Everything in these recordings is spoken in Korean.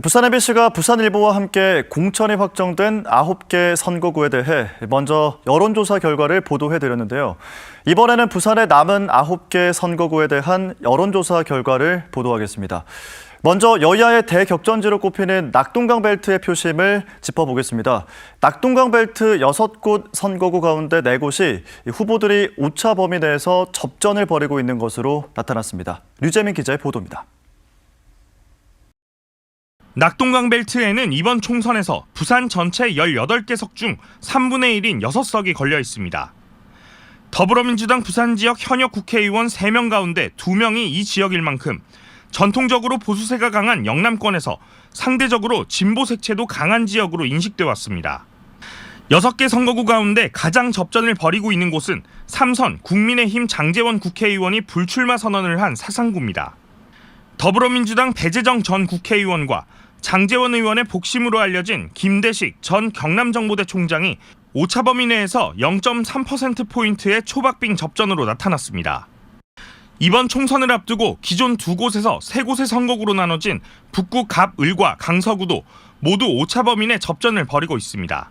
부산 MBC가 부산일보와 함께 공천이 확정된 9개 선거구에 대해 먼저 여론조사 결과를 보도해드렸는데요. 이번에는 부산의 남은 9개 선거구에 대한 여론조사 결과를 보도하겠습니다. 먼저 여야의 대격전지로 꼽히는 낙동강 벨트의 표심을 짚어보겠습니다. 낙동강 벨트 6곳 선거구 가운데 4곳이 후보들이 오차 범위 내에서 접전을 벌이고 있는 것으로 나타났습니다. 류재민 기자의 보도입니다. 낙동강 벨트에는 이번 총선에서 부산 전체 18개 석 중 3분의 1인 6석이 걸려 있습니다. 더불어민주당 부산 지역 현역 국회의원 3명 가운데 2명이 이 지역일 만큼 전통적으로 보수세가 강한 영남권에서 상대적으로 진보 색채도 강한 지역으로 인식돼 왔습니다. 6개 선거구 가운데 가장 접전을 벌이고 있는 곳은 3선 국민의힘 장제원 국회의원이 불출마 선언을 한 사상구입니다. 더불어민주당 배재정 전 국회의원과 장제원 의원의 복심으로 알려진 김대식 전 경남정보대 총장이 오차 범위 내에서 0.3%포인트의 초박빙 접전으로 나타났습니다. 이번 총선을 앞두고 기존 2곳에서 3곳의 선거구로 나눠진 북구 갑을과 강서구도 모두 오차 범위 내 접전을 벌이고 있습니다.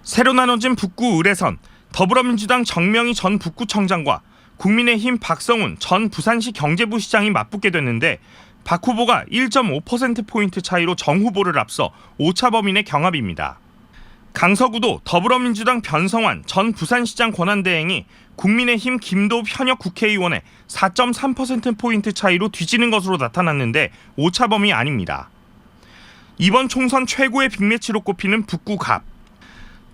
새로 나눠진 북구 을에선 더불어민주당 정명희 전 북구청장과 국민의힘 박성훈 전 부산시 경제부 시장이 맞붙게 됐는데 박 후보가 1.5%포인트 차이로 정 후보를 앞서 오차 범위 내 경합입니다. 강서구도 더불어민주당 변성환 전 부산시장 권한대행이 국민의힘 김도읍 현역 국회의원의 4.3%포인트 차이로 뒤지는 것으로 나타났는데 오차 범위 아닙니다. 이번 총선 최고의 빅매치로 꼽히는 북구 갑.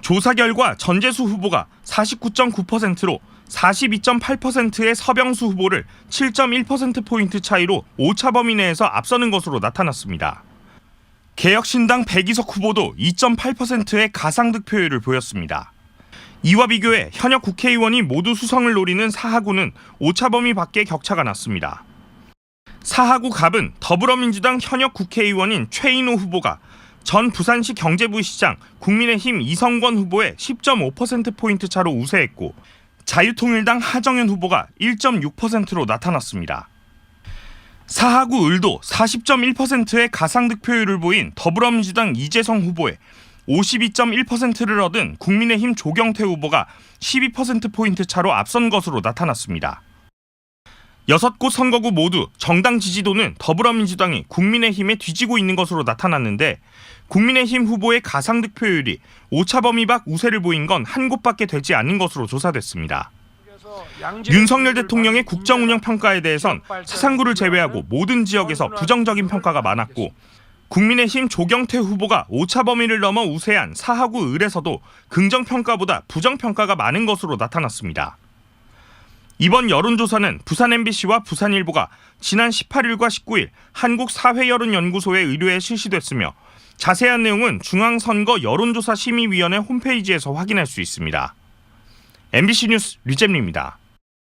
조사 결과 전재수 후보가 49.9%로 42.8%의 서병수 후보를 7.1%포인트 차이로 오차 범위 내에서 앞서는 것으로 나타났습니다. 개혁신당 백이석 후보도 2.8%의 가상 득표율을 보였습니다. 이와 비교해 현역 국회의원이 모두 수성을 노리는 사하구는 오차 범위 밖의 격차가 났습니다. 사하구 갑은 더불어민주당 현역 국회의원인 최인호 후보가 전 부산시 경제부 시장 국민의힘 이성권 후보의 10.5%포인트 차로 우세했고 자유통일당 하정현 후보가 1.6%로 나타났습니다. 사하구 을도 40.1%의 가상 득표율을 보인 더불어민주당 이재성 후보의 52.1%를 얻은 국민의힘 조경태 후보가 12%포인트 차로 앞선 것으로 나타났습니다. 6곳 선거구 모두 정당 지지도는 더불어민주당이 국민의힘에 뒤지고 있는 것으로 나타났는데 국민의힘 후보의 가상 득표율이 오차 범위 밖 우세를 보인 건 한 곳밖에 되지 않는 것으로 조사됐습니다. 윤석열 대통령의 국정운영 평가에 대해선 사상구를 제외하고 모든 지역에서 부정적인 평가가 많았고 국민의힘 조경태 후보가 오차 범위를 넘어 우세한 사하구 을에서도 긍정평가보다 부정평가가 많은 것으로 나타났습니다. 이번 여론조사는 부산 MBC와 부산일보가 지난 18일과 19일 한국사회여론연구소의 의뢰에 실시됐으며 자세한 내용은 중앙선거 여론조사 심의위원회 홈페이지에서 확인할 수 있습니다. MBC 뉴스 류잼리입니다.